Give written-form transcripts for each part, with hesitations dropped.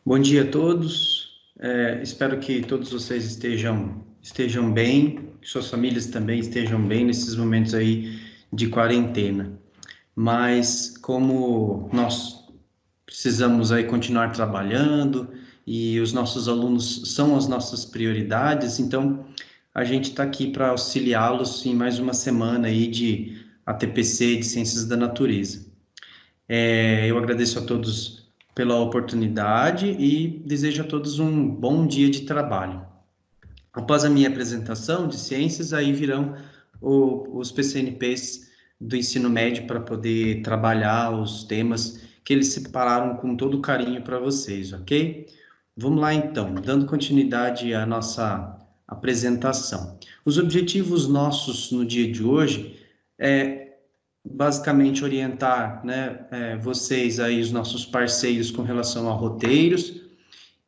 Bom dia a todos, espero que todos vocês estejam bem, que suas famílias também estejam bem nesses momentos aí de quarentena. Mas como nós precisamos aí continuar trabalhando e os nossos alunos são as nossas prioridades, então a gente está aqui para auxiliá-los em mais uma semana aí de ATPC, de Ciências da Natureza. Eu agradeço a todos pela oportunidade e desejo a todos um bom dia de trabalho. Após a minha apresentação de ciências, aí virão os PCNPs do ensino médio para poder trabalhar os temas que eles separaram com todo carinho para vocês, ok? Vamos lá então, dando continuidade à nossa apresentação. Os objetivos nossos no dia de hoje basicamente orientar, né, vocês aí, os nossos parceiros com relação a roteiros,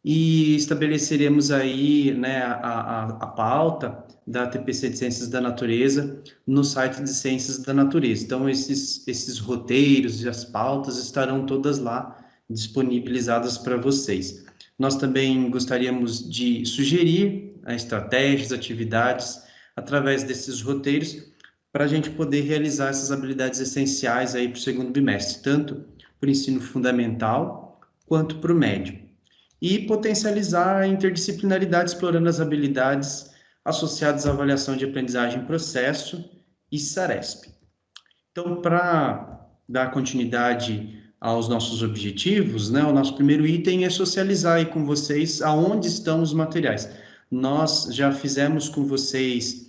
e estabeleceremos aí, né, a pauta da TPC de Ciências da Natureza no site de Ciências da Natureza. Então, esses roteiros e as pautas estarão todas lá disponibilizadas para vocês. Nós também gostaríamos de sugerir estratégias, atividades através desses roteiros para a gente poder realizar essas habilidades essenciais aí para o segundo bimestre, tanto para o ensino fundamental quanto para o médio. E potencializar a interdisciplinaridade explorando as habilidades associadas à avaliação de aprendizagem processo e SARESP. Então, para dar continuidade aos nossos objetivos, né, o nosso primeiro item é socializar aí com vocês aonde estão os materiais. Nós já fizemos com vocês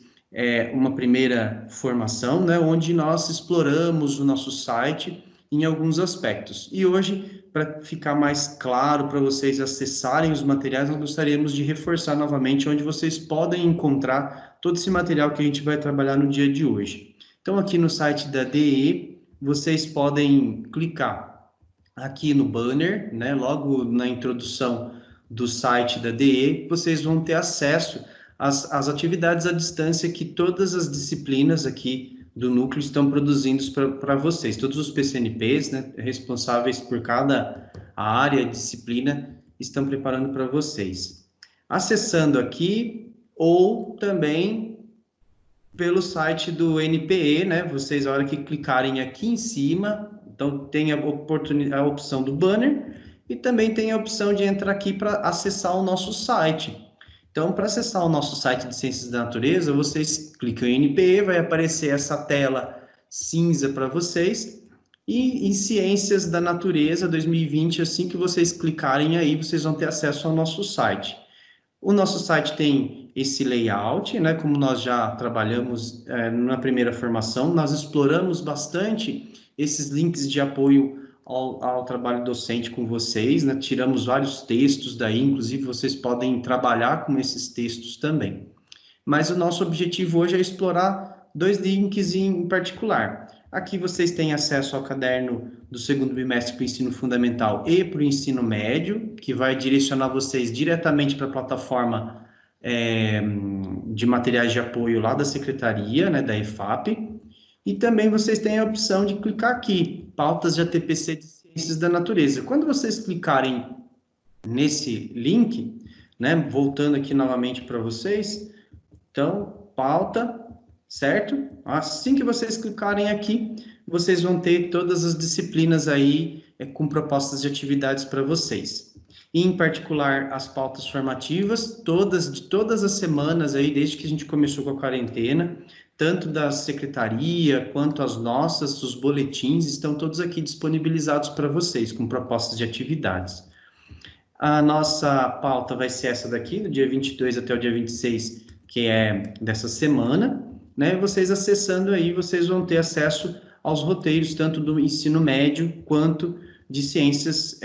uma primeira formação, né, onde nós exploramos o nosso site em alguns aspectos. E hoje, para ficar mais claro para vocês acessarem os materiais, nós gostaríamos de reforçar novamente onde vocês podem encontrar todo esse material que a gente vai trabalhar no dia de hoje. Então, aqui no site da DE, vocês podem clicar aqui no banner, né, logo na introdução do site da DE, vocês vão ter acesso às atividades à distância que todas as disciplinas aqui do núcleo estão produzindo para vocês. Todos os PCNPs, né, responsáveis por cada área, disciplina, estão preparando para vocês. Acessando aqui, ou também pelo site do NPE, né, vocês, a hora que clicarem aqui em cima, então tem a opção do banner, e também tem a opção de entrar aqui para acessar o nosso site. Então, para acessar o nosso site de Ciências da Natureza, vocês clicam em NPE, vai aparecer essa tela cinza para vocês, e em Ciências da Natureza 2020, assim que vocês clicarem aí, vocês vão ter acesso ao nosso site. O nosso site tem esse layout, né, como nós já trabalhamos na primeira formação, nós exploramos bastante esses links de apoio ao trabalho docente com vocês, né? Tiramos vários textos daí, inclusive vocês podem trabalhar com esses textos também. Mas o nosso objetivo hoje é explorar dois links em particular. Aqui vocês têm acesso ao caderno do segundo bimestre para o ensino fundamental e para o ensino médio, que vai direcionar vocês diretamente para a plataforma de materiais de apoio lá da secretaria, né, da EFAP. E também vocês têm a opção de clicar aqui, pautas de ATPC de Ciências da Natureza. Quando vocês clicarem nesse link, né, voltando aqui novamente para vocês, então, pauta, certo? Assim que vocês clicarem aqui, vocês vão ter todas as disciplinas aí com propostas de atividades para vocês. E, em particular, as pautas formativas, de todas as semanas aí, desde que a gente começou com a quarentena, tanto da secretaria quanto as nossas, os boletins, estão todos aqui disponibilizados para vocês, com propostas de atividades. A nossa pauta vai ser essa daqui, do dia 22 até o dia 26, que é dessa semana, né? Vocês acessando aí, vocês vão ter acesso aos roteiros, tanto do ensino médio quanto de ciências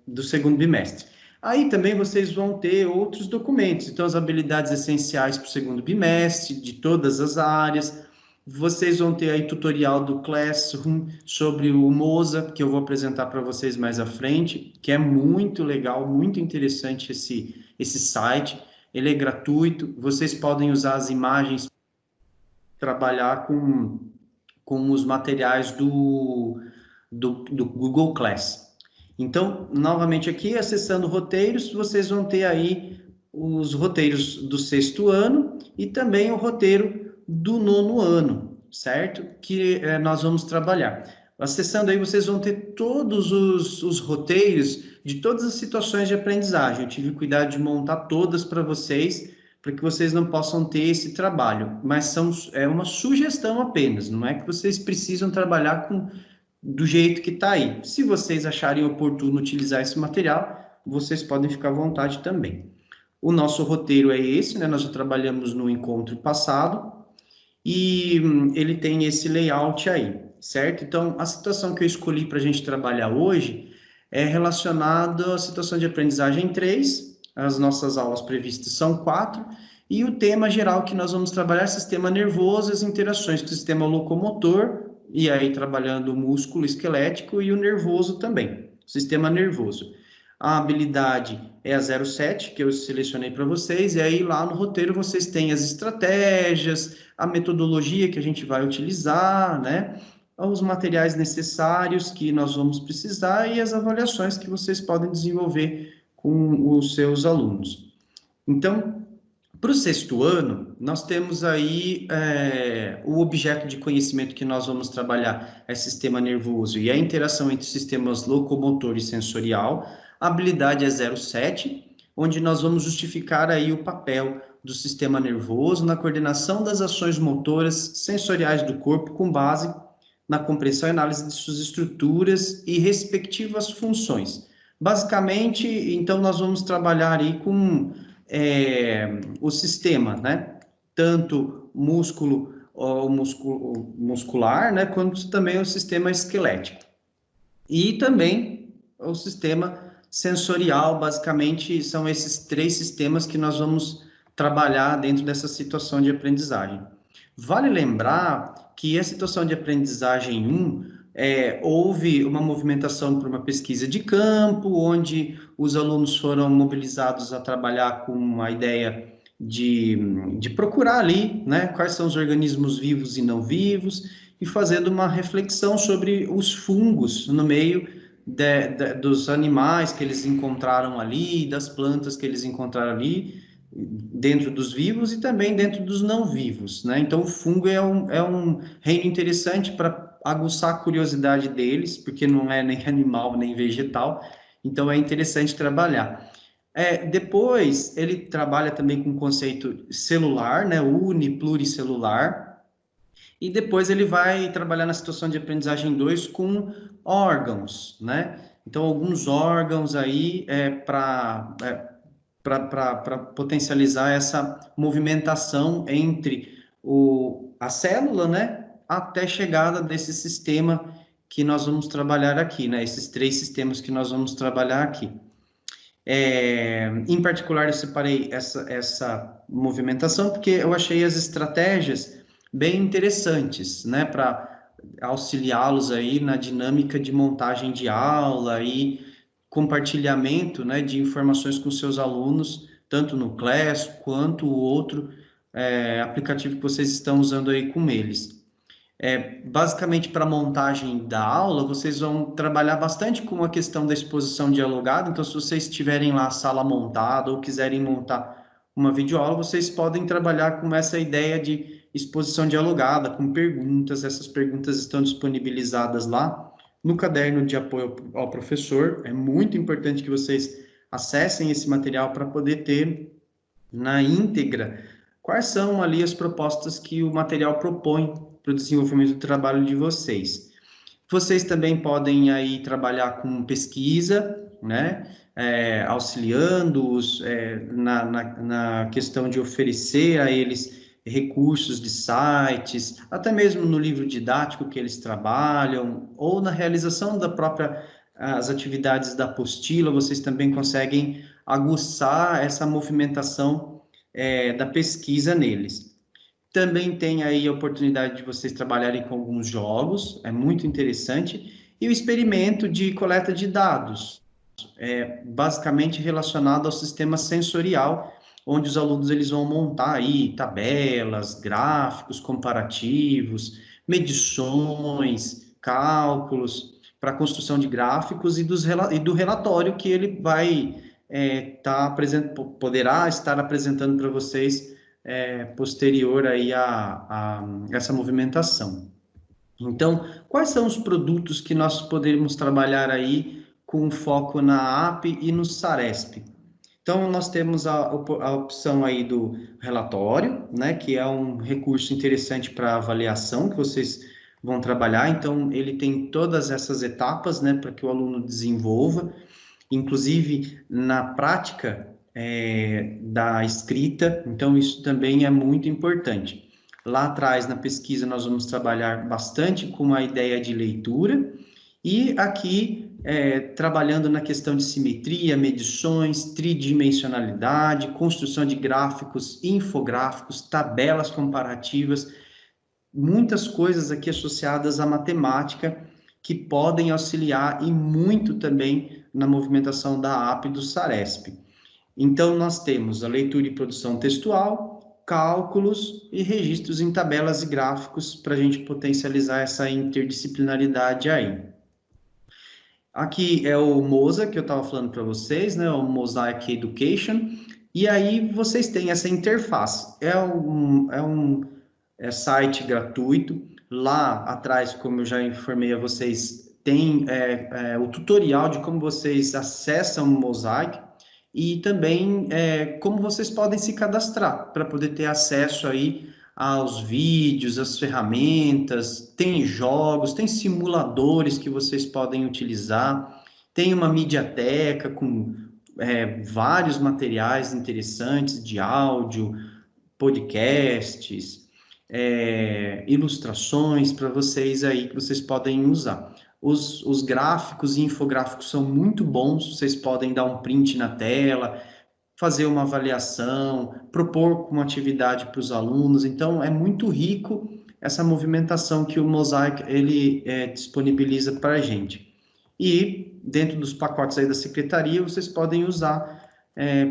do segundo bimestre. Aí também vocês vão ter outros documentos, então as habilidades essenciais para o segundo bimestre, de todas as áreas, Vocês vão ter aí tutorial do Classroom sobre o Moza, que eu vou apresentar para vocês mais à frente, que é muito legal, muito interessante esse site. Ele é gratuito, vocês podem usar as imagens, trabalhar com os materiais do Google Class. Então, novamente aqui, acessando roteiros, vocês vão ter aí os roteiros do 6º ano e também o roteiro do 9º ano, certo? Que nós vamos trabalhar. Acessando aí, vocês vão ter todos os roteiros de todas as situações de aprendizagem. Eu tive cuidado de montar todas para vocês, para que vocês não possam ter esse trabalho, mas é uma sugestão apenas, não é que vocês precisam trabalhar do jeito que está aí. Se vocês acharem oportuno utilizar esse material, vocês podem ficar à vontade também. O nosso roteiro é esse, né? Nós já trabalhamos no encontro passado, e ele tem esse layout aí, certo? Então, a situação que eu escolhi para a gente trabalhar hoje é relacionada à situação de aprendizagem 3, as nossas aulas previstas são 4, e o tema geral que nós vamos trabalhar é sistema nervoso, as interações com o sistema locomotor, e aí trabalhando o músculo esquelético e o nervoso também, o sistema nervoso. A habilidade é a 07, que eu selecionei para vocês, e aí lá no roteiro vocês têm as estratégias, a metodologia que a gente vai utilizar, né? Os materiais necessários que nós vamos precisar e as avaliações que vocês podem desenvolver com os seus alunos. Então, para o 6º ano, nós temos aí o objeto de conhecimento que nós vamos trabalhar é sistema nervoso e a interação entre sistemas locomotor e sensorial. A habilidade é 07, onde nós vamos justificar aí o papel do sistema nervoso na coordenação das ações motoras sensoriais do corpo com base na compreensão e análise de suas estruturas e respectivas funções. Basicamente, então, nós vamos trabalhar aí com o sistema, né? Tanto muscular, né? Quanto também o sistema esquelético. E também o sistema sensorial, basicamente, são esses 3 sistemas que nós vamos trabalhar dentro dessa situação de aprendizagem. Vale lembrar que a situação de aprendizagem 1, houve uma movimentação por uma pesquisa de campo, onde os alunos foram mobilizados a trabalhar com a ideia de procurar ali, né, quais são os organismos vivos e não vivos, e fazendo uma reflexão sobre os fungos no meio dos animais que eles encontraram ali, das plantas que eles encontraram ali, dentro dos vivos e também dentro dos não vivos, né? Então, o fungo é um reino interessante para aguçar a curiosidade deles, porque não é nem animal, nem vegetal, então é interessante trabalhar. Depois, ele trabalha também com o conceito celular, né? Pluricelular, e depois ele vai trabalhar na situação de aprendizagem 2 com órgãos, né? Então, alguns órgãos aí para potencializar essa movimentação entre a célula, né, até chegada desse sistema que nós vamos trabalhar aqui, né, esses 3 sistemas que nós vamos trabalhar aqui. Em particular, eu separei essa movimentação porque eu achei as estratégias bem interessantes, né, para auxiliá-los aí na dinâmica de montagem de aula e compartilhamento, né, de informações com seus alunos, tanto no Class quanto o outro aplicativo que vocês estão usando aí com eles. Basicamente, para a montagem da aula, vocês vão trabalhar bastante com a questão da exposição dialogada, então, se vocês tiverem lá a sala montada ou quiserem montar uma videoaula, vocês podem trabalhar com essa ideia de exposição dialogada, com perguntas, essas perguntas estão disponibilizadas lá no caderno de apoio ao professor. É muito importante que vocês acessem esse material para poder ter na íntegra quais são ali as propostas que o material propõe para o desenvolvimento do trabalho de vocês. Vocês também podem aí trabalhar com pesquisa, né? Auxiliando-os na questão de oferecer a eles recursos de sites, até mesmo no livro didático que eles trabalham, ou na realização as atividades da apostila, vocês também conseguem aguçar essa movimentação da pesquisa neles. Também tem aí a oportunidade de vocês trabalharem com alguns jogos, é muito interessante. E o experimento de coleta de dados, basicamente relacionado ao sistema sensorial, onde os alunos eles vão montar aí tabelas, gráficos comparativos, medições, cálculos para a construção de gráficos e do relatório que ele vai poderá estar apresentando para vocês posterior aí a essa movimentação. Então, quais são os produtos que nós podemos trabalhar aí com foco na AP e no SARESP? Então, nós temos a opção aí do relatório, né, que é um recurso interessante para avaliação que vocês vão trabalhar. Então, ele tem todas essas etapas, né, para que o aluno desenvolva, inclusive na prática da escrita. Então, isso também é muito importante. Lá atrás, na pesquisa, nós vamos trabalhar bastante com a ideia de leitura, e aqui, trabalhando na questão de simetria, medições, tridimensionalidade, construção de gráficos, infográficos, tabelas comparativas, muitas coisas aqui associadas à matemática que podem auxiliar e muito também na movimentação da AP e do SARESP. Então, nós temos a leitura e produção textual, cálculos e registros em tabelas e gráficos para a gente potencializar essa interdisciplinaridade aí. Aqui é o Moza, que eu estava falando para vocês, né? O Mosaic Education. E aí vocês têm essa interface. É um site gratuito. Lá atrás, como eu já informei a vocês, tem o tutorial de como vocês acessam o Mosaic e também como vocês podem se cadastrar para poder ter acesso aí aos vídeos, às ferramentas, tem jogos, tem simuladores que vocês podem utilizar, tem uma mediateca com vários materiais interessantes de áudio, podcasts, ilustrações para vocês aí que vocês podem usar. Os gráficos e infográficos são muito bons, vocês podem dar um print na tela, fazer uma avaliação, propor uma atividade para os alunos. Então, é muito rico essa movimentação que o Mosaic ele disponibiliza para a gente. E, dentro dos pacotes aí da secretaria, vocês podem usar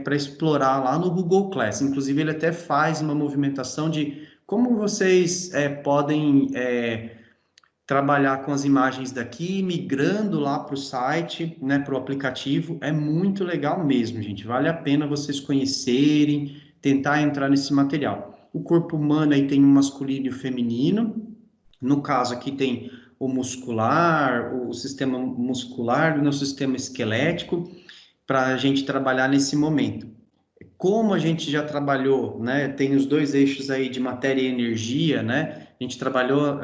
para explorar lá no Google Class. Inclusive, ele até faz uma movimentação de como vocês podem trabalhar com as imagens daqui, migrando lá para o site, né, para o aplicativo. É muito legal mesmo, gente. Vale a pena vocês conhecerem, tentar entrar nesse material. O corpo humano aí tem o masculino e o feminino. No caso aqui tem o muscular, o sistema muscular, o sistema esquelético, para a gente trabalhar nesse momento. Como a gente já trabalhou, né, tem os dois eixos aí de matéria e energia, né, a gente trabalhou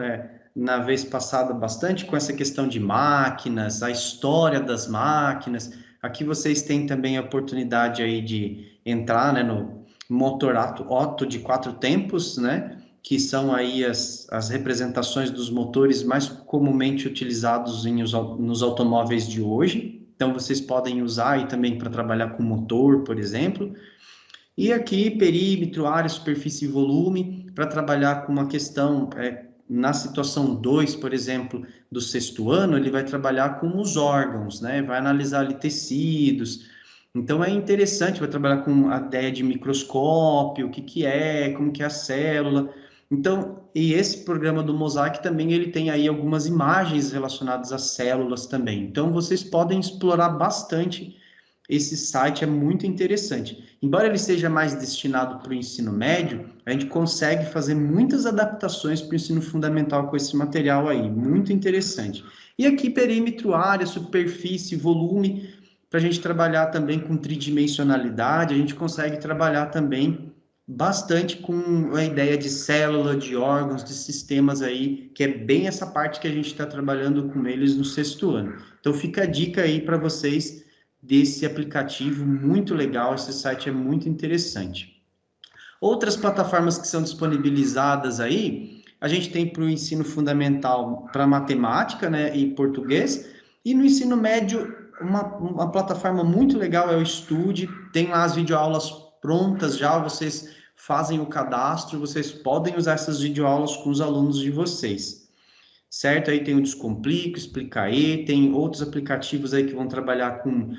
na vez passada bastante com essa questão de máquinas, a história das máquinas. Aqui vocês têm também a oportunidade aí de entrar, né, no motor Otto de 4 tempos, né, que são aí as representações dos motores mais comumente utilizados nos automóveis de hoje. Então, vocês podem usar aí também para trabalhar com motor, por exemplo. E aqui, perímetro, área, superfície e volume, para trabalhar com uma questão na situação 2, por exemplo, do sexto ano, ele vai trabalhar com os órgãos, né? Vai analisar ali tecidos. Então, é interessante, vai trabalhar com a ideia de microscópio, o que é, como que é a célula. Então, e esse programa do Mosaic também, ele tem aí algumas imagens relacionadas às células também. Então, vocês podem explorar bastante esse site, é muito interessante. Embora ele seja mais destinado para o ensino médio, a gente consegue fazer muitas adaptações para o ensino fundamental com esse material aí, muito interessante. E aqui, perímetro, área, superfície, volume, para a gente trabalhar também com tridimensionalidade, a gente consegue trabalhar também bastante com a ideia de célula, de órgãos, de sistemas aí, que é bem essa parte que a gente está trabalhando com eles no sexto ano. Então, fica a dica aí para vocês desse aplicativo muito legal, esse site é muito interessante. Outras plataformas que são disponibilizadas aí, a gente tem para o ensino fundamental para matemática, né, e português, e no ensino médio, uma plataforma muito legal é o Estude, tem lá as videoaulas prontas já, vocês fazem o cadastro, vocês podem usar essas videoaulas com os alunos de vocês, certo? Aí tem o Descomplico, Explica aí, tem outros aplicativos aí que vão trabalhar com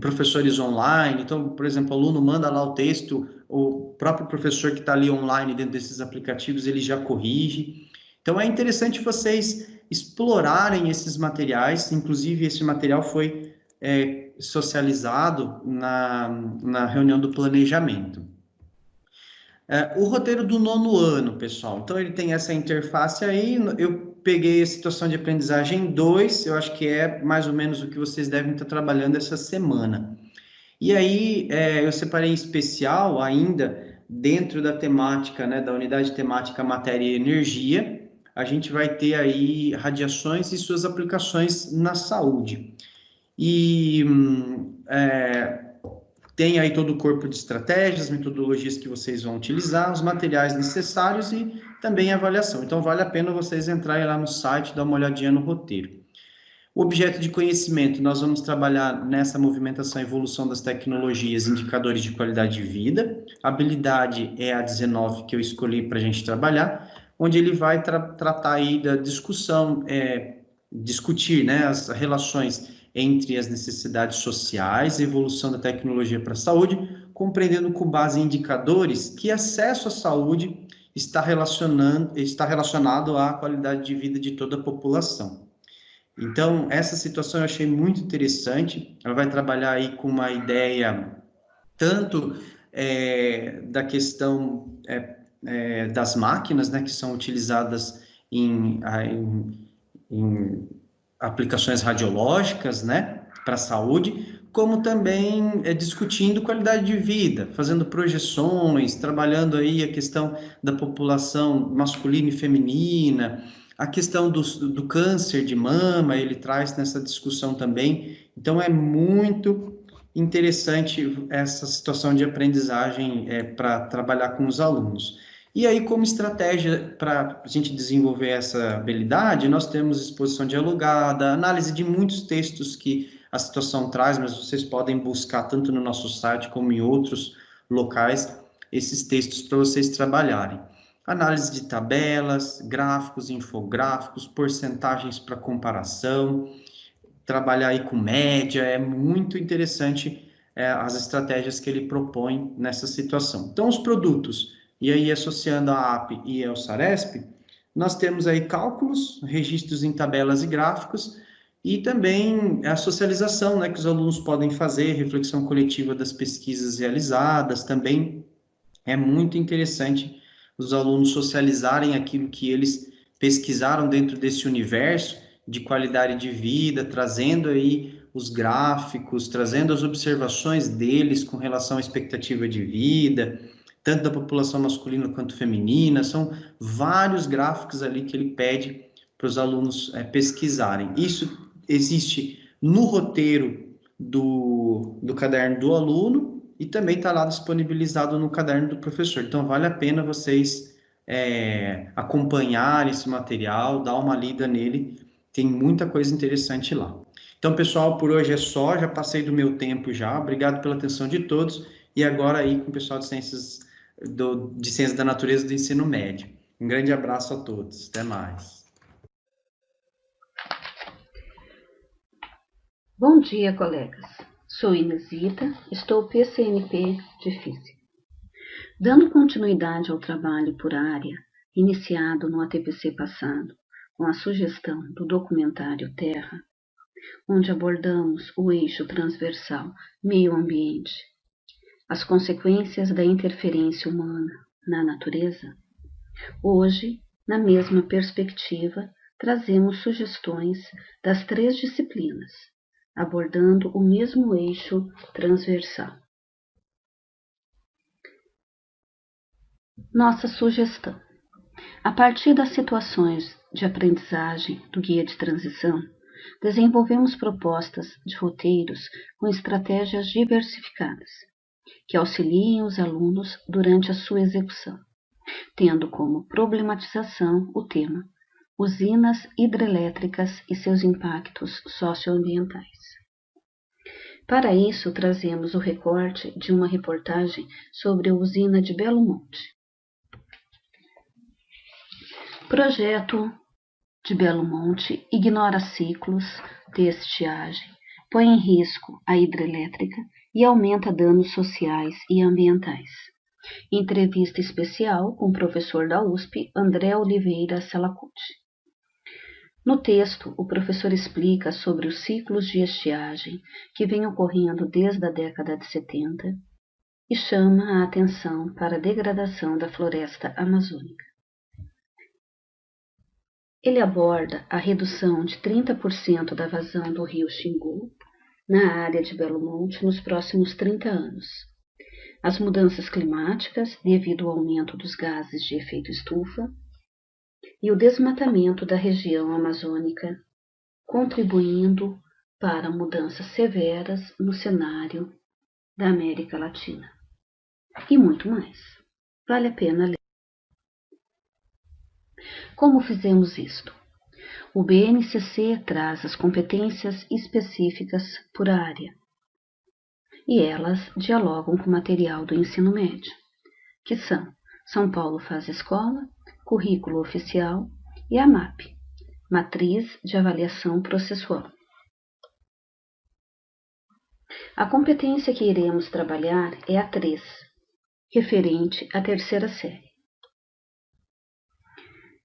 professores online. Então, por exemplo, o aluno manda lá o texto, o próprio professor que está ali online dentro desses aplicativos, ele já corrige. Então, é interessante vocês explorarem esses materiais, inclusive esse material foi socializado na reunião do planejamento. O roteiro do 9º ano, pessoal. Então, ele tem essa interface aí. Eu peguei a situação de aprendizagem 2, eu acho que é mais ou menos o que vocês devem estar trabalhando essa semana. E aí, eu separei em especial ainda, dentro da temática, né, da unidade temática Matéria e Energia, a gente vai ter aí radiações e suas aplicações na saúde. E tem aí todo o corpo de estratégias, metodologias que vocês vão utilizar, os materiais necessários e também a avaliação. Então, vale a pena vocês entrarem lá no site, dar uma olhadinha no roteiro. O objeto de conhecimento, nós vamos trabalhar nessa movimentação e evolução das tecnologias, indicadores de qualidade de vida. A habilidade é a 19 que eu escolhi para a gente trabalhar, onde ele vai tratar aí da discussão, discutir, né, as relações entre as necessidades sociais e evolução da tecnologia para a saúde, compreendendo com base em indicadores que acesso à saúde está relacionado à qualidade de vida de toda a população. Então, essa situação eu achei muito interessante. Ela vai trabalhar aí com uma ideia tanto da questão das máquinas, né, que são utilizadas em aplicações radiológicas, né, para a saúde, como também discutindo qualidade de vida, fazendo projeções, trabalhando aí a questão da população masculina e feminina, a questão do câncer de mama, ele traz nessa discussão também. Então, é muito interessante essa situação de aprendizagem para trabalhar com os alunos. E aí, como estratégia para a gente desenvolver essa habilidade, nós temos exposição dialogada, análise de muitos textos que a situação traz, mas vocês podem buscar tanto no nosso site como em outros locais esses textos para vocês trabalharem. Análise de tabelas, gráficos, infográficos, porcentagens para comparação, trabalhar aí com média, é muito interessante as estratégias que ele propõe nessa situação. Então, os produtos, e aí associando a AP e ao SARESP, nós temos aí cálculos, registros em tabelas e gráficos, e também a socialização, né, que os alunos podem fazer, reflexão coletiva das pesquisas realizadas, também é muito interessante os alunos socializarem aquilo que eles pesquisaram dentro desse universo de qualidade de vida, trazendo aí os gráficos, trazendo as observações deles com relação à expectativa de vida, tanto da população masculina quanto feminina. São vários gráficos ali que ele pede para os alunos pesquisarem. Isso existe no roteiro do caderno do aluno e também está lá disponibilizado no caderno do professor. Então, vale a pena vocês acompanharem esse material, dar uma lida nele, tem muita coisa interessante lá. Então, pessoal, por hoje é só, já passei do meu tempo já, obrigado pela atenção de todos, e agora aí com o pessoal de Ciências da Natureza do Ensino Médio. Um grande abraço a todos, até mais. Bom dia, colegas. Sou Inesita, estou PCNP de Física. Dando continuidade ao trabalho por área, iniciado no ATPC passado, com a sugestão do documentário Terra, onde abordamos o eixo transversal meio-ambiente, as consequências da interferência humana na natureza, hoje, na mesma perspectiva, trazemos sugestões das 3 disciplinas, abordando o mesmo eixo transversal. Nossa sugestão. A partir das situações de aprendizagem do guia de transição, desenvolvemos propostas de roteiros com estratégias diversificadas, que auxiliem os alunos durante a sua execução, tendo como problematização o tema usinas hidrelétricas e seus impactos socioambientais. Para isso, trazemos o recorte de uma reportagem sobre a usina de Belo Monte. Projeto de Belo Monte ignora ciclos de estiagem, põe em risco a hidrelétrica e aumenta danos sociais e ambientais. Entrevista especial com o professor da USP, André Oliveira Salacuti. No texto, o professor explica sobre os ciclos de estiagem que vêm ocorrendo desde a década de 70 e chama a atenção para a degradação da floresta amazônica. Ele aborda a redução de 30% da vazão do rio Xingu na área de Belo Monte nos próximos 30 anos. As mudanças climáticas devido ao aumento dos gases de efeito estufa e o desmatamento da região amazônica, contribuindo para mudanças severas no cenário da América Latina. E muito mais. Vale a pena ler. Como fizemos isto? O BNCC traz as competências específicas por área, e elas dialogam com o material do ensino médio, que são São Paulo Faz Escola, Currículo Oficial e a MAP, Matriz de Avaliação Processual. A competência que iremos trabalhar é a 3, referente à terceira série.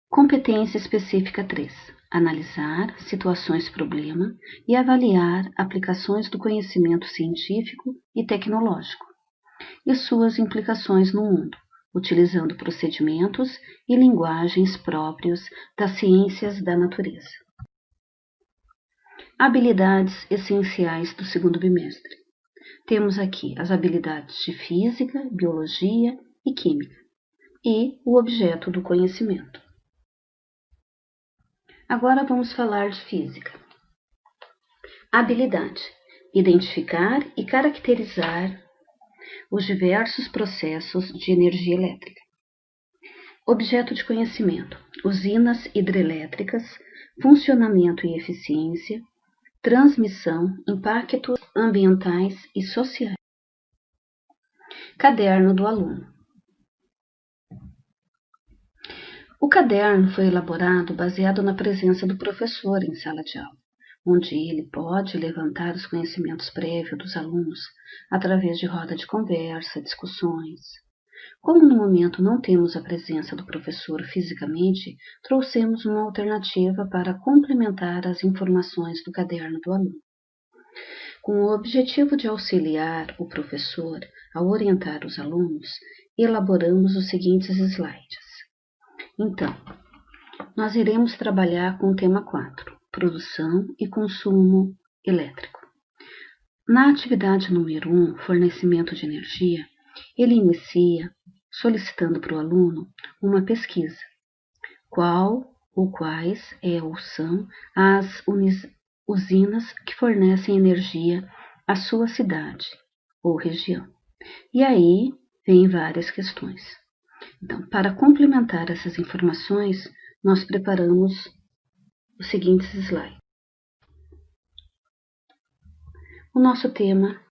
Competência específica 3. Analisar situações-problema e avaliar aplicações do conhecimento científico e tecnológico e suas implicações no mundo, utilizando procedimentos e linguagens próprios das ciências da natureza. Habilidades essenciais do segundo bimestre. Temos aqui as habilidades de física, biologia e química e o objeto do conhecimento. Agora vamos falar de física. Habilidade: identificar e caracterizar os diversos processos de energia elétrica. Objeto de conhecimento: usinas hidrelétricas, funcionamento e eficiência, transmissão, impactos ambientais e sociais. Caderno do aluno. O caderno foi elaborado baseado na presença do professor em sala de aula, onde ele pode levantar os conhecimentos prévios dos alunos através de roda de conversa, discussões. Como no momento não temos a presença do professor fisicamente, trouxemos uma alternativa para complementar as informações do caderno do aluno. Com o objetivo de auxiliar o professor a orientar os alunos, elaboramos os seguintes slides. Então, nós iremos trabalhar com o tema 4, produção e consumo elétrico. Na atividade número 1, fornecimento de energia, ele inicia solicitando para o aluno uma pesquisa. Qual ou quais ou são as usinas que fornecem energia à sua cidade ou região? E aí vem várias questões. Então, para complementar essas informações, nós preparamos os seguintes slides. O nosso tema: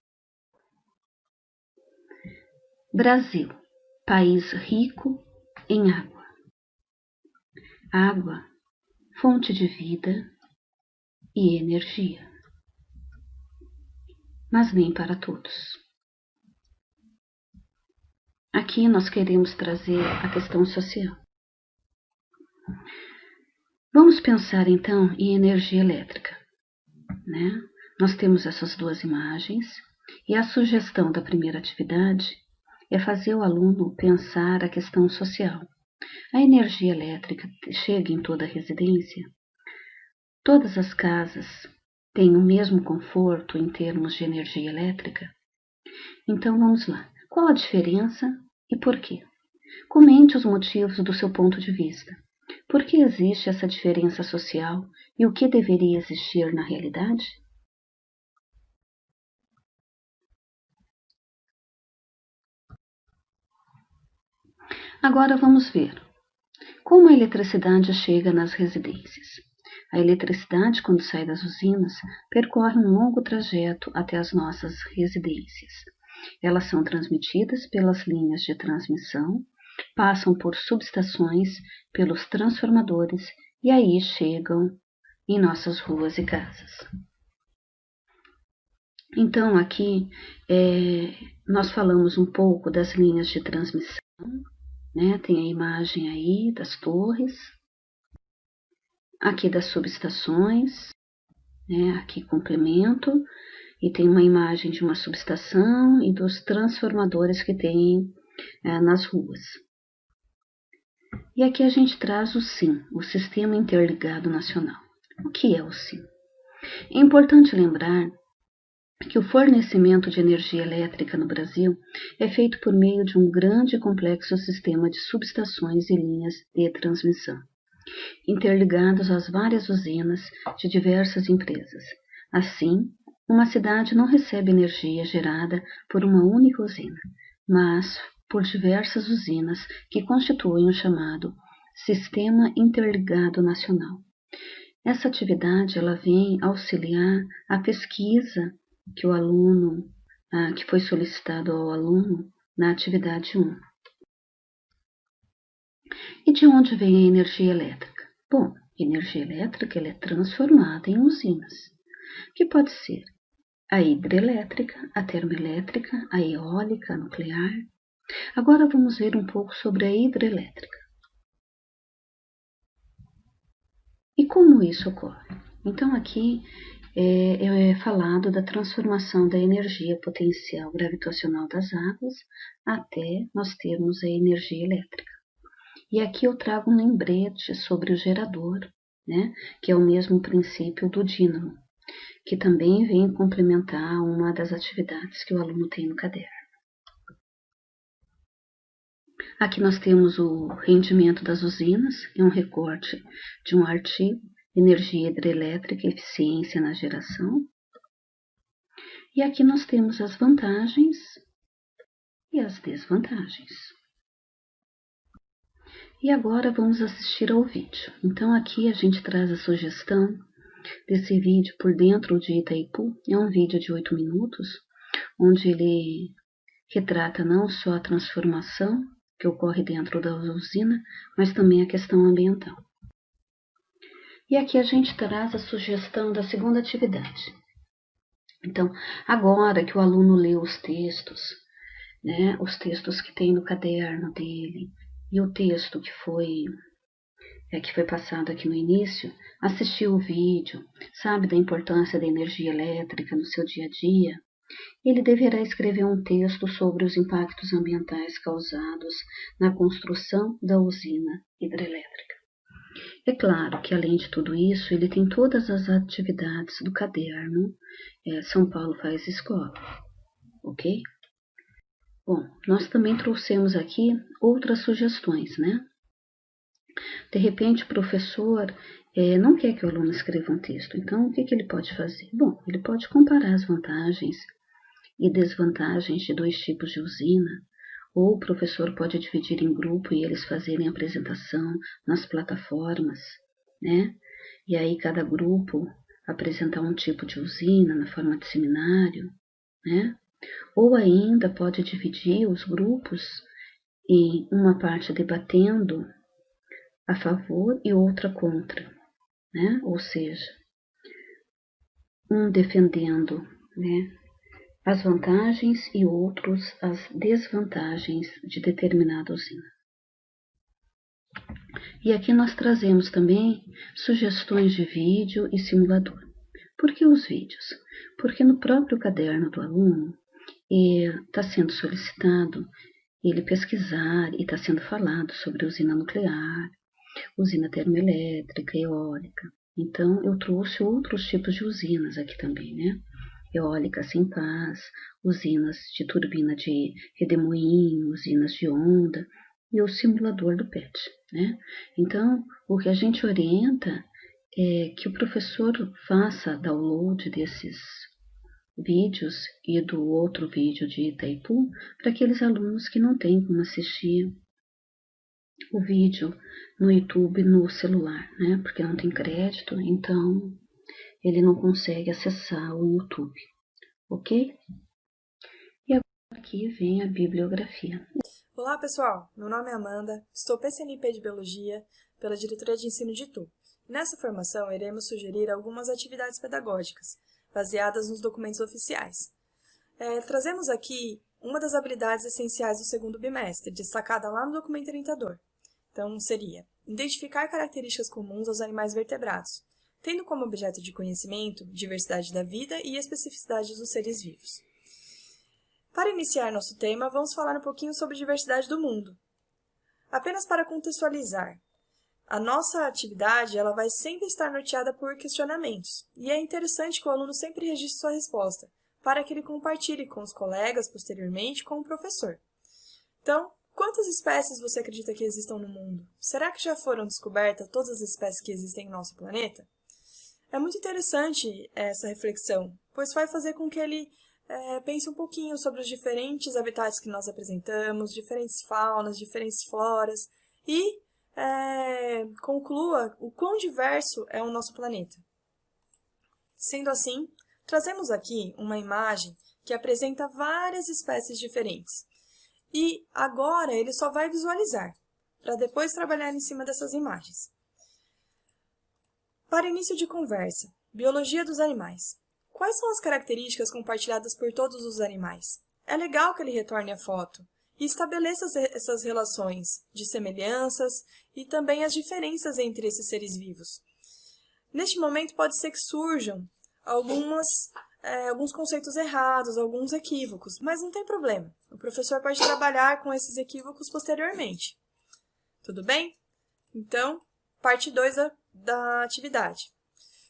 Brasil, país rico em água. Água, fonte de vida e energia. Mas nem para todos. Aqui nós queremos trazer a questão social. Vamos pensar então em energia elétrica, né? Nós temos essas duas imagens e a sugestão da primeira atividade é fazer o aluno pensar a questão social. A energia elétrica chega em toda a residência? Todas as casas têm o mesmo conforto em termos de energia elétrica? Então vamos lá. Qual a diferença e por quê? Comente os motivos do seu ponto de vista. Por que existe essa diferença social e o que deveria existir na realidade? Agora vamos ver como a eletricidade chega nas residências. A eletricidade, quando sai das usinas, percorre um longo trajeto até as nossas residências. Elas são transmitidas pelas linhas de transmissão, passam por subestações, pelos transformadores e aí chegam em nossas ruas e casas. Então, aqui nós falamos um pouco das linhas de transmissão, né? Tem a imagem aí das torres, aqui das subestações, né? Aqui complemento, e tem uma imagem de uma subestação e dos transformadores que tem nas ruas. E aqui a gente traz o SIN, o Sistema Interligado Nacional. O que é o SIN? É importante lembrar que o fornecimento de energia elétrica no Brasil é feito por meio de um grande e complexo sistema de subestações e linhas de transmissão, interligados às várias usinas de diversas empresas. Assim, uma cidade não recebe energia gerada por uma única usina, mas por diversas usinas que constituem o chamado Sistema Interligado Nacional. Essa atividade ela vem auxiliar a pesquisa que o aluno, que foi solicitado ao aluno na atividade 1. E de onde vem a energia elétrica? Bom, energia elétrica ela é transformada em usinas, que pode ser a hidrelétrica, a termoelétrica, a eólica, a nuclear. Agora vamos ver um pouco sobre a hidrelétrica. E como isso ocorre? Então aqui é falado da transformação da energia potencial gravitacional das águas até nós termos a energia elétrica. E aqui eu trago um lembrete sobre o gerador, né, que é o mesmo princípio do dínamo, que também vem complementar uma das atividades que o aluno tem no caderno. Aqui nós temos o rendimento das usinas, é um recorte de um artigo, energia hidrelétrica e eficiência na geração. E aqui nós temos as vantagens e as desvantagens. E agora vamos assistir ao vídeo. Então aqui a gente traz a sugestão desse vídeo por dentro de Itaipu. É um vídeo de 8 minutos, onde ele retrata não só a transformação que ocorre dentro da usina, mas também a questão ambiental. E aqui a gente traz a sugestão da segunda atividade. Então, agora que o aluno leu os textos, né, os textos que tem no caderno dele, e o texto que foi passado aqui no início, assistiu o vídeo, sabe da importância da energia elétrica no seu dia a dia, ele deverá escrever um texto sobre os impactos ambientais causados na construção da usina hidrelétrica. É claro que, além de tudo isso, ele tem todas as atividades do caderno São Paulo Faz Escola, ok? Bom, nós também trouxemos aqui outras sugestões, né? De repente, o professor não quer que o aluno escreva um texto, então o que ele pode fazer? Bom, ele pode comparar as vantagens e desvantagens de 2 tipos de usina, ou o professor pode dividir em grupo e eles fazerem a apresentação nas plataformas, né? E aí cada grupo apresentar um tipo de usina na forma de seminário, né? Ou ainda pode dividir os grupos em uma parte debatendo a favor e outra contra, né? Ou seja, um defendendo, né, as vantagens e outros as desvantagens de determinada usina. E aqui nós trazemos também sugestões de vídeo e simulador. Por que os vídeos? Porque no próprio caderno do aluno está sendo solicitado ele pesquisar e está sendo falado sobre usina nuclear, usina termoelétrica, eólica. Então, eu trouxe outros tipos de usinas aqui também, né? Eólica sem paz, usinas de turbina de redemoinho, usinas de onda e o simulador do PET, né? Então, o que a gente orienta é que o professor faça download desses vídeos e do outro vídeo de Itaipu para aqueles alunos que não têm como assistir o vídeo no YouTube no celular, né? Porque não tem crédito, então ele não consegue acessar o YouTube, ok? E agora aqui vem a bibliografia. Olá pessoal, meu nome é Amanda, estou PCNP de Biologia pela Diretoria de Ensino de Itu. Nessa formação iremos sugerir algumas atividades pedagógicas, baseadas nos documentos oficiais. Trazemos aqui uma das habilidades essenciais do segundo bimestre, destacada lá no documento orientador. Então seria identificar características comuns aos animais vertebrados, tendo como objeto de conhecimento diversidade da vida e especificidade dos seres vivos. Para iniciar nosso tema, vamos falar um pouquinho sobre diversidade do mundo. Apenas para contextualizar, a nossa atividade ela vai sempre estar norteada por questionamentos, e é interessante que o aluno sempre registre sua resposta, para que ele compartilhe com os colegas posteriormente com o professor. Então, quantas espécies você acredita que existam no mundo? Será que já foram descobertas todas as espécies que existem no nosso planeta? É muito interessante essa reflexão, pois vai fazer com que ele pense um pouquinho sobre os diferentes habitats que nós apresentamos, diferentes faunas, diferentes floras e conclua o quão diverso é o nosso planeta. Sendo assim, trazemos aqui uma imagem que apresenta várias espécies diferentes. E agora ele só vai visualizar, para depois trabalhar em cima dessas imagens. Para início de conversa, biologia dos animais. Quais são as características compartilhadas por todos os animais? É legal que ele retorne a foto e estabeleça essas relações de semelhanças e também as diferenças entre esses seres vivos. Neste momento pode ser que surjam alguns conceitos errados, alguns equívocos, mas não tem problema. O professor pode trabalhar com esses equívocos posteriormente. Tudo bem? Então, parte 2 da atividade.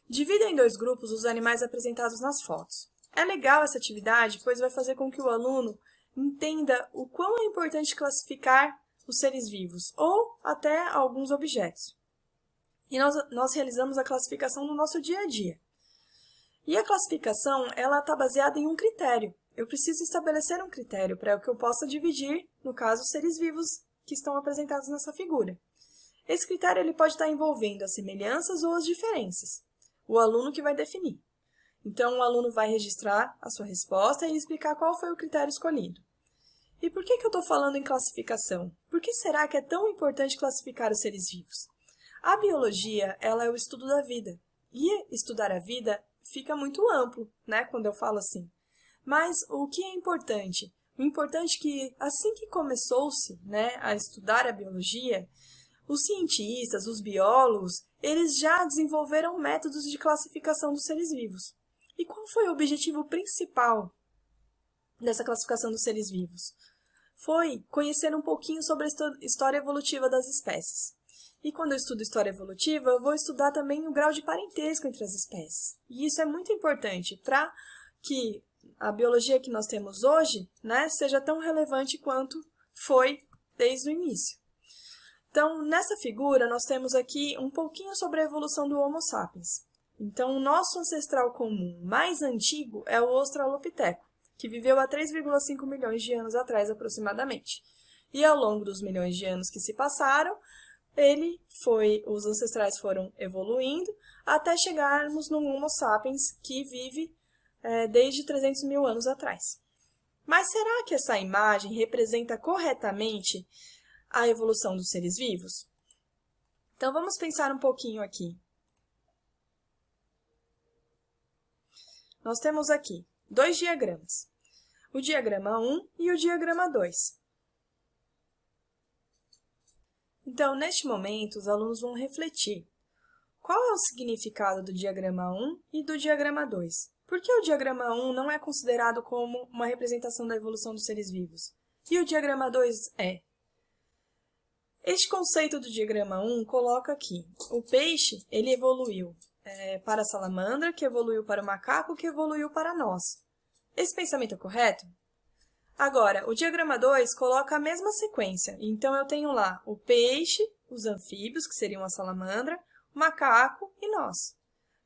Divida em 2 grupos os animais apresentados nas fotos. É legal essa atividade, pois vai fazer com que o aluno entenda o quão é importante classificar os seres vivos, ou até alguns objetos. E nós realizamos a classificação no nosso dia a dia. E a classificação, ela está baseada em um critério. Eu preciso estabelecer um critério para que eu possa dividir, no caso, os seres vivos que estão apresentados nessa figura. Esse critério ele pode estar envolvendo as semelhanças ou as diferenças. O aluno que vai definir. Então, o aluno vai registrar a sua resposta e explicar qual foi o critério escolhido. E por que eu estou falando em classificação? Por que será que é tão importante classificar os seres vivos? A biologia, ela é o estudo da vida. E estudar a vida fica muito amplo, né, quando eu falo assim. Mas o que é importante? O importante é que, assim que começou-se, né, a estudar a biologia, os cientistas, os biólogos, eles já desenvolveram métodos de classificação dos seres vivos. E qual foi o objetivo principal dessa classificação dos seres vivos? Foi conhecer um pouquinho sobre a história evolutiva das espécies. E quando eu estudo história evolutiva, eu vou estudar também o grau de parentesco entre as espécies. E isso é muito importante para que a biologia que nós temos hoje, né, seja tão relevante quanto foi desde o início. Então, nessa figura, nós temos aqui um pouquinho sobre a evolução do Homo sapiens. Então, o nosso ancestral comum mais antigo é o Australopiteco, que viveu há 3,5 milhões de anos atrás, aproximadamente. E ao longo dos milhões de anos que se passaram, os ancestrais foram evoluindo até chegarmos no Homo sapiens, que vive desde 300 mil anos atrás. Mas será que essa imagem representa corretamente a evolução dos seres vivos? Então, vamos pensar um pouquinho aqui. Nós temos aqui 2 diagramas, o diagrama 1 e o diagrama 2. Então, neste momento, os alunos vão refletir. Qual é o significado do diagrama 1 e do diagrama 2? Por que o diagrama 1 não é considerado como uma representação da evolução dos seres vivos? E o diagrama 2 é? Este conceito do diagrama 1 coloca aqui, o peixe ele evoluiu para a salamandra, que evoluiu para o macaco, que evoluiu para nós. Esse pensamento é correto? Agora, o diagrama 2 coloca a mesma sequência. Então, eu tenho lá o peixe, os anfíbios, que seriam a salamandra, o macaco e nós.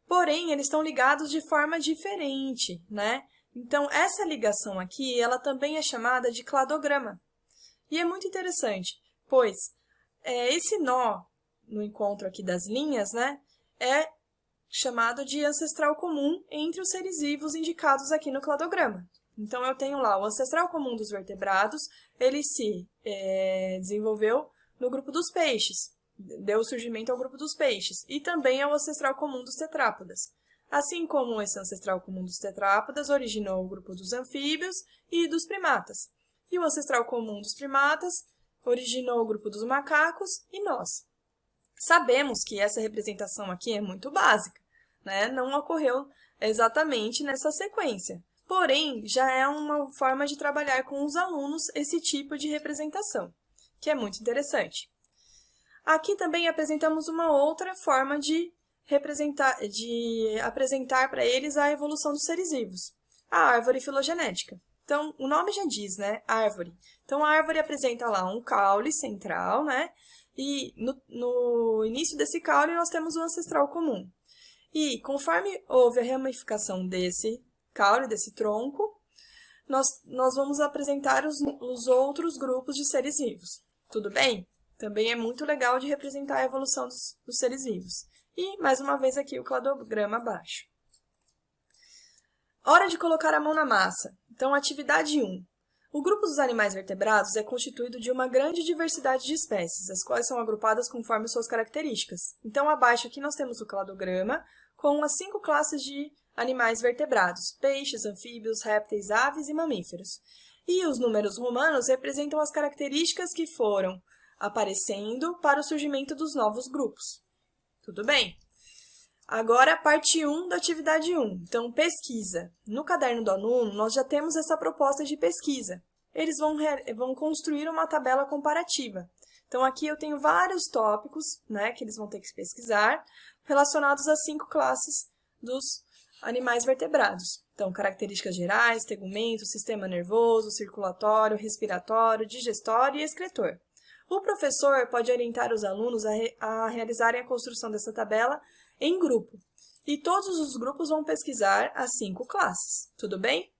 Porém, eles estão ligados de forma diferente, né? Então, essa ligação aqui, ela também é chamada de cladograma. E é muito interessante, pois esse nó no encontro aqui das linhas, né, é chamado de ancestral comum entre os seres vivos indicados aqui no cladograma. Então, eu tenho lá o ancestral comum dos vertebrados, ele se desenvolveu no grupo dos peixes, deu surgimento ao grupo dos peixes, e também é o ancestral comum dos tetrápodas. Assim como esse ancestral comum dos tetrápodas originou o grupo dos anfíbios e dos primatas. E o ancestral comum dos primatas originou o grupo dos macacos e nós. Sabemos que essa representação aqui é muito básica, né? Não ocorreu exatamente nessa sequência. Porém, já é uma forma de trabalhar com os alunos esse tipo de representação, que é muito interessante. Aqui também apresentamos uma outra forma de apresentar para eles a evolução dos seres vivos, a árvore filogenética. Então, o nome já diz, né? Árvore. Então, a árvore apresenta lá um caule central, né? E no início desse caule nós temos o ancestral comum. E conforme houve a ramificação desse caule, desse tronco, nós vamos apresentar os outros grupos de seres vivos. Tudo bem? Também é muito legal de representar a evolução dos seres vivos. E, mais uma vez, aqui o cladograma abaixo. Hora de colocar a mão na massa. Então, atividade 1. O grupo dos animais vertebrados é constituído de uma grande diversidade de espécies, as quais são agrupadas conforme suas características. Então, abaixo aqui nós temos o cladograma com as 5 classes de animais vertebrados: peixes, anfíbios, répteis, aves e mamíferos. E os números romanos representam as características que foram aparecendo para o surgimento dos novos grupos. Tudo bem? Agora, parte 1 da atividade 1. Então, pesquisa. No caderno do aluno, nós já temos essa proposta de pesquisa. Eles vão construir uma tabela comparativa. Então, aqui eu tenho vários tópicos, né, que eles vão ter que pesquisar, relacionados às 5 classes dos animais vertebrados. Então, características gerais, tegumento, sistema nervoso, circulatório, respiratório, digestório e excretor. O professor pode orientar os alunos a realizarem a construção dessa tabela em grupo. E todos os grupos vão pesquisar as 5 classes. Tudo bem?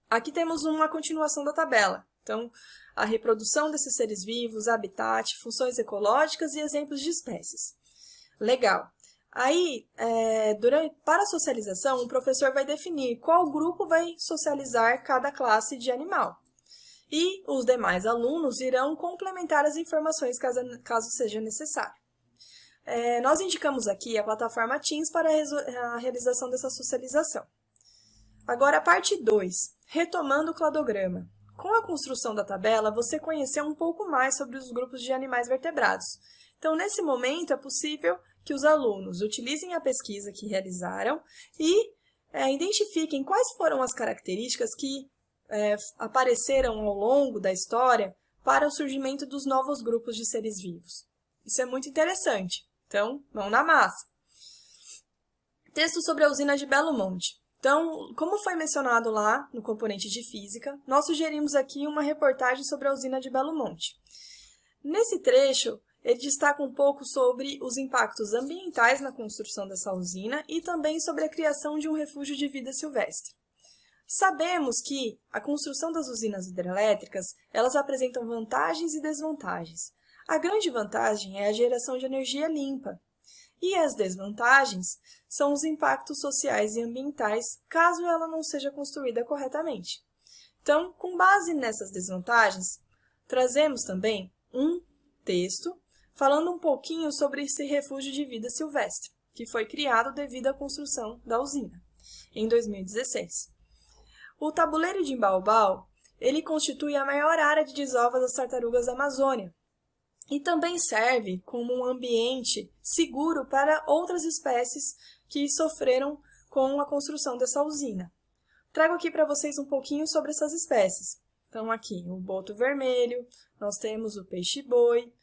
Aqui temos uma continuação da tabela. Então, a reprodução desses seres vivos, habitat, funções ecológicas e exemplos de espécies. Legal. Aí, para a socialização, o professor vai definir qual grupo vai socializar cada classe de animal. E os demais alunos irão complementar as informações caso seja necessário. Nós indicamos aqui a plataforma Teams para a realização dessa socialização. Agora, a parte 2, retomando o cladograma. Com a construção da tabela, você conheceu um pouco mais sobre os grupos de animais vertebrados. Então, nesse momento, é possível que os alunos utilizem a pesquisa que realizaram e identifiquem quais foram as características que apareceram ao longo da história para o surgimento dos novos grupos de seres vivos. Isso é muito interessante. Então, mão na massa. Texto sobre a usina de Belo Monte. Então, como foi mencionado lá no componente de física, nós sugerimos aqui uma reportagem sobre a usina de Belo Monte. Nesse trecho, ele destaca um pouco sobre os impactos ambientais na construção dessa usina e também sobre a criação de um refúgio de vida silvestre. Sabemos que a construção das usinas hidrelétricas, elas apresentam vantagens e desvantagens. A grande vantagem é a geração de energia limpa. E as desvantagens são os impactos sociais e ambientais, caso ela não seja construída corretamente. Então, com base nessas desvantagens, trazemos também um texto falando um pouquinho sobre esse refúgio de vida silvestre, que foi criado devido à construção da usina, em 2016. O tabuleiro de Imbaubal, ele constitui a maior área de desova das tartarugas da Amazônia e também serve como um ambiente seguro para outras espécies que sofreram com a construção dessa usina. Trago aqui para vocês um pouquinho sobre essas espécies. Então, aqui, o boto vermelho, nós temos o peixe-boi,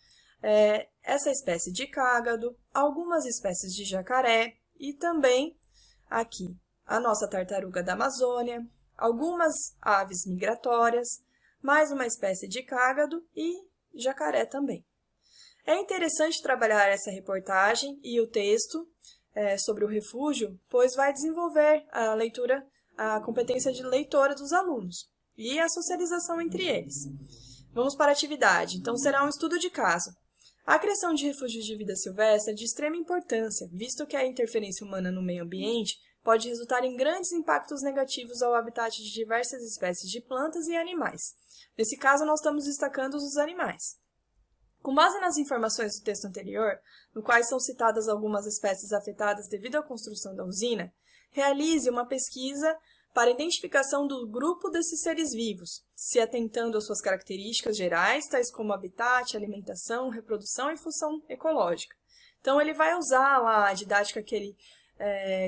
essa espécie de cágado, algumas espécies de jacaré e também, aqui, a nossa tartaruga da Amazônia, algumas aves migratórias, mais uma espécie de cágado e jacaré também. É interessante trabalhar essa reportagem e o texto sobre o refúgio, pois vai desenvolver a leitura, a competência de leitora dos alunos e a socialização entre eles. Vamos para a atividade. Então, será um estudo de caso. A criação de refúgios de vida silvestre é de extrema importância, visto que a interferência humana no meio ambiente pode resultar em grandes impactos negativos ao habitat de diversas espécies de plantas e animais. Nesse caso, nós estamos destacando os animais. Com base nas informações do texto anterior, no quais são citadas algumas espécies afetadas devido à construção da usina, realize uma pesquisa para a identificação do grupo desses seres vivos, se atentando às suas características gerais, tais como habitat, alimentação, reprodução e função ecológica. Então, ele vai usar lá a didática que ele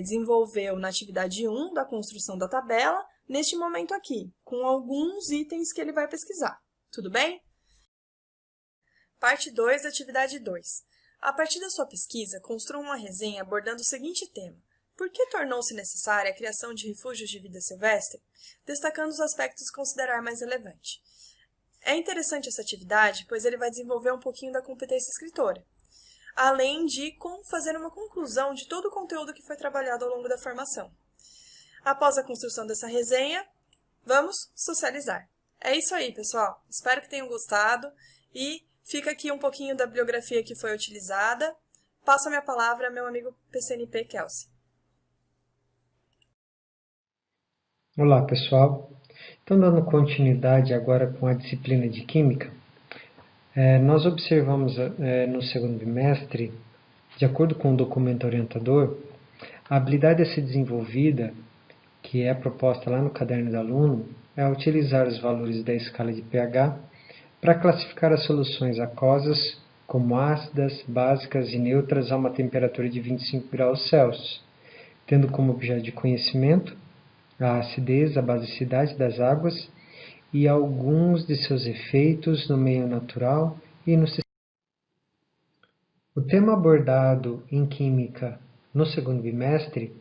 desenvolveu na atividade 1 da construção da tabela, neste momento aqui, com alguns itens que ele vai pesquisar. Tudo bem? Parte 2 da atividade 2. A partir da sua pesquisa, construa uma resenha abordando o seguinte tema: por que tornou-se necessária a criação de refúgios de vida silvestre? Destacando os aspectos que considerar mais relevante. É interessante essa atividade, pois ele vai desenvolver um pouquinho da competência escritora, além de fazer uma conclusão de todo o conteúdo que foi trabalhado ao longo da formação. Após a construção dessa resenha, vamos socializar. É isso aí, pessoal. Espero que tenham gostado e fica aqui um pouquinho da bibliografia que foi utilizada. Passo a minha palavra ao meu amigo PCNP Kelsey. Olá, pessoal. Então, dando continuidade agora com a disciplina de Química, nós observamos no segundo bimestre, de acordo com o documento orientador, a habilidade a ser desenvolvida, que é proposta lá no caderno do aluno, é utilizar os valores da escala de pH para classificar as soluções aquosas como ácidas, básicas e neutras a uma temperatura de 25 graus Celsius, tendo como objeto de conhecimento a acidez, a basicidade das águas e alguns de seus efeitos no meio natural e no sistema. O tema abordado em Química no segundo bimestre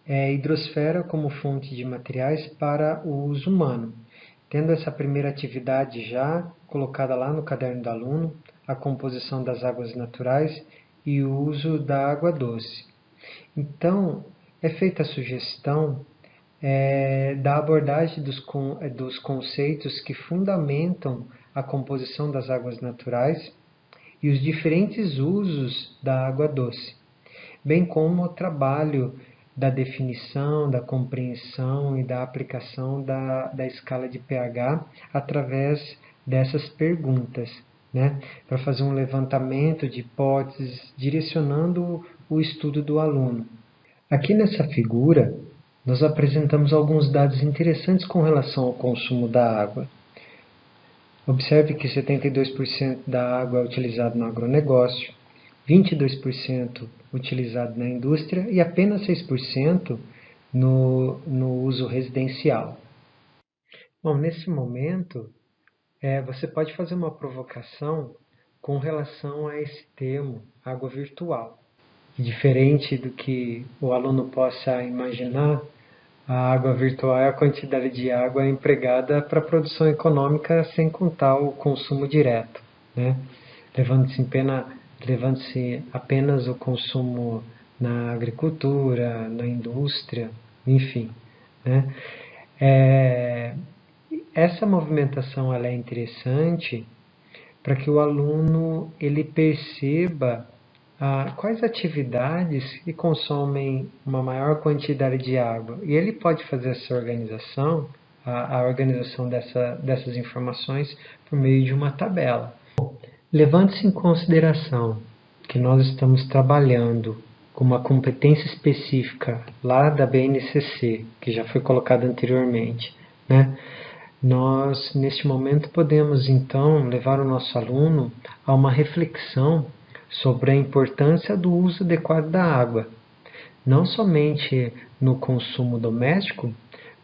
é a hidrosfera como fonte de materiais para o uso humano, tendo essa primeira atividade já colocada lá no caderno do aluno, a composição das águas naturais e o uso da água doce. Então, é feita a sugestão da abordagem dos conceitos que fundamentam a composição das águas naturais e os diferentes usos da água doce, bem como o trabalho da definição, da compreensão e da aplicação da escala de pH através dessas perguntas, para fazer um levantamento de hipóteses, direcionando o estudo do aluno. Aqui nessa figura, nós apresentamos alguns dados interessantes com relação ao consumo da água. Observe que 72% da água é utilizada no agronegócio, 22% utilizado na indústria e apenas 6% no uso residencial. Bom, nesse momento, você pode fazer uma provocação com relação a esse termo, água virtual. Diferente do que o aluno possa imaginar, a água virtual é a quantidade de água empregada para a produção econômica sem contar o consumo direto, levando-se apenas o consumo na agricultura, na indústria, enfim. Essa movimentação ela é interessante para que o aluno ele perceba quais atividades que consomem uma maior quantidade de água. E ele pode fazer essa organização, a organização dessas informações por meio de uma tabela. Levando-se em consideração que nós estamos trabalhando com uma competência específica lá da BNCC, que já foi colocada anteriormente, nós, neste momento, podemos, então, levar o nosso aluno a uma reflexão sobre a importância do uso adequado da água, não somente no consumo doméstico,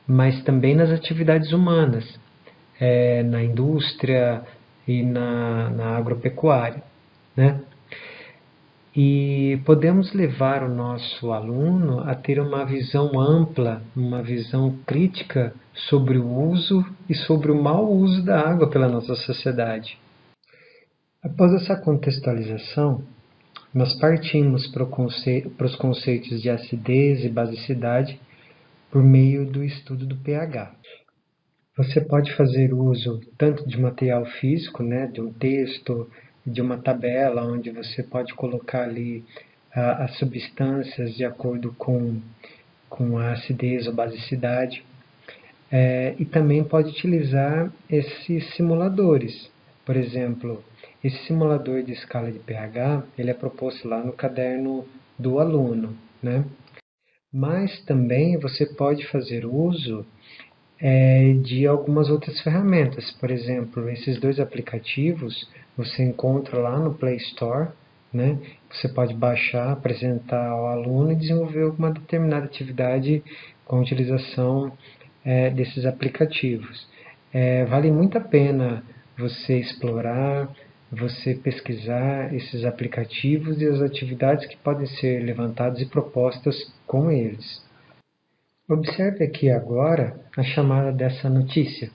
mas também nas atividades humanas, na indústria e na agropecuária. E podemos levar o nosso aluno a ter uma visão ampla, uma visão crítica sobre o uso e sobre o mau uso da água pela nossa sociedade. Após essa contextualização, nós partimos para os conceitos de acidez e basicidade por meio do estudo do pH. Você pode fazer uso tanto de material físico, de um texto, de uma tabela onde você pode colocar ali as substâncias de acordo com a acidez ou basicidade. E também pode utilizar esses simuladores. Por exemplo, esse simulador de escala de pH, ele é proposto lá no caderno do aluno, né? Mas também você pode fazer uso de algumas outras ferramentas. Por exemplo, esses dois aplicativos você encontra lá no Play Store, né? Você pode baixar, apresentar ao aluno e desenvolver alguma determinada atividade com a utilização desses aplicativos. Vale muito a pena você explorar, você pesquisar esses aplicativos e as atividades que podem ser levantadas e propostas com eles. Observe aqui agora a chamada dessa notícia.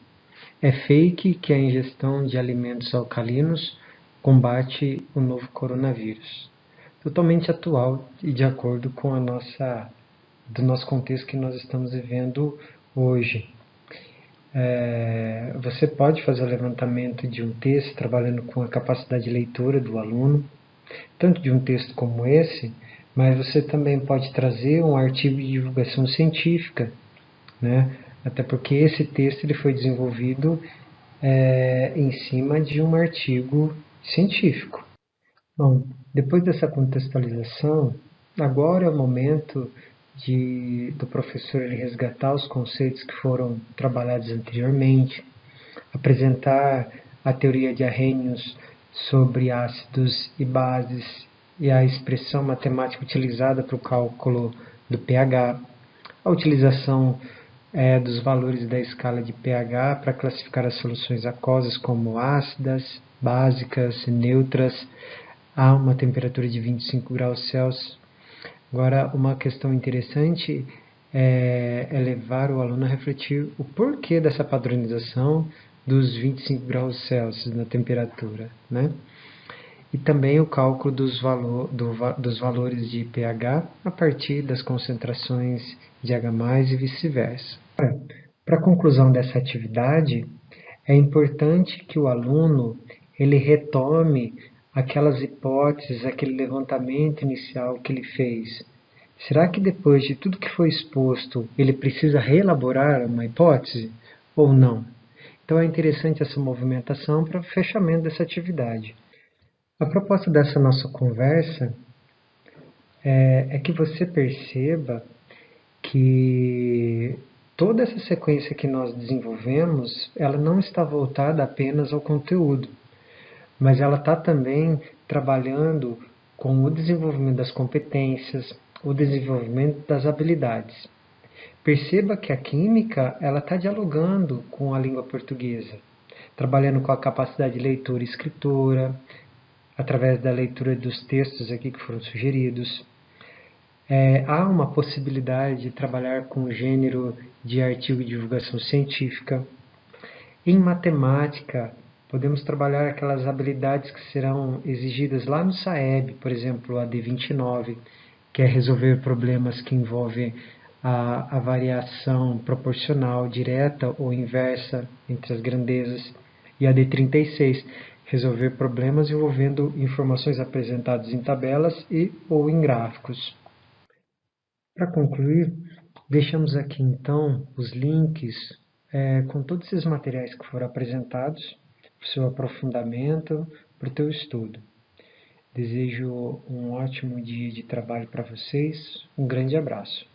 É fake que a ingestão de alimentos alcalinos combate o novo coronavírus. Totalmente atual e de acordo com do nosso contexto que nós estamos vivendo hoje. Você pode fazer o levantamento de um texto trabalhando com a capacidade de leitura do aluno, tanto de um texto como esse, mas você também pode trazer um artigo de divulgação científica, né? Até porque esse texto ele foi desenvolvido em cima de um artigo científico. Bom, depois dessa contextualização, agora é o momento do professor ele resgatar os conceitos que foram trabalhados anteriormente, apresentar a teoria de Arrhenius sobre ácidos e bases e a expressão matemática utilizada para o cálculo do pH, a utilização dos valores da escala de pH para classificar as soluções aquosas como ácidas, básicas, neutras, a uma temperatura de 25 graus Celsius. Agora, uma questão interessante é levar o aluno a refletir o porquê dessa padronização dos 25 graus Celsius na temperatura, né? E também o cálculo dos valores de pH a partir das concentrações de H+, e vice-versa. Para a conclusão dessa atividade, é importante que o aluno ele retome aquelas hipóteses, aquele levantamento inicial que ele fez. Será que depois de tudo que foi exposto, ele precisa reelaborar uma hipótese ou não? Então é interessante essa movimentação para o fechamento dessa atividade. A proposta dessa nossa conversa é que você perceba que toda essa sequência que nós desenvolvemos, ela não está voltada apenas ao conteúdo, mas ela está também trabalhando com o desenvolvimento das competências, o desenvolvimento das habilidades. Perceba que a química ela está dialogando com a língua portuguesa, trabalhando com a capacidade de leitura e escritora, através da leitura dos textos aqui que foram sugeridos. Há uma possibilidade de trabalhar com o gênero de artigo de divulgação científica. Em matemática, podemos trabalhar aquelas habilidades que serão exigidas lá no SAEB, por exemplo, a D29, que é resolver problemas que envolvem a variação proporcional direta ou inversa entre as grandezas, e a D36, resolver problemas envolvendo informações apresentadas em tabelas e ou em gráficos. Para concluir, deixamos aqui então os links com todos esses materiais que foram apresentados, para o seu aprofundamento, para o teu estudo. Desejo um ótimo dia de trabalho para vocês, um grande abraço.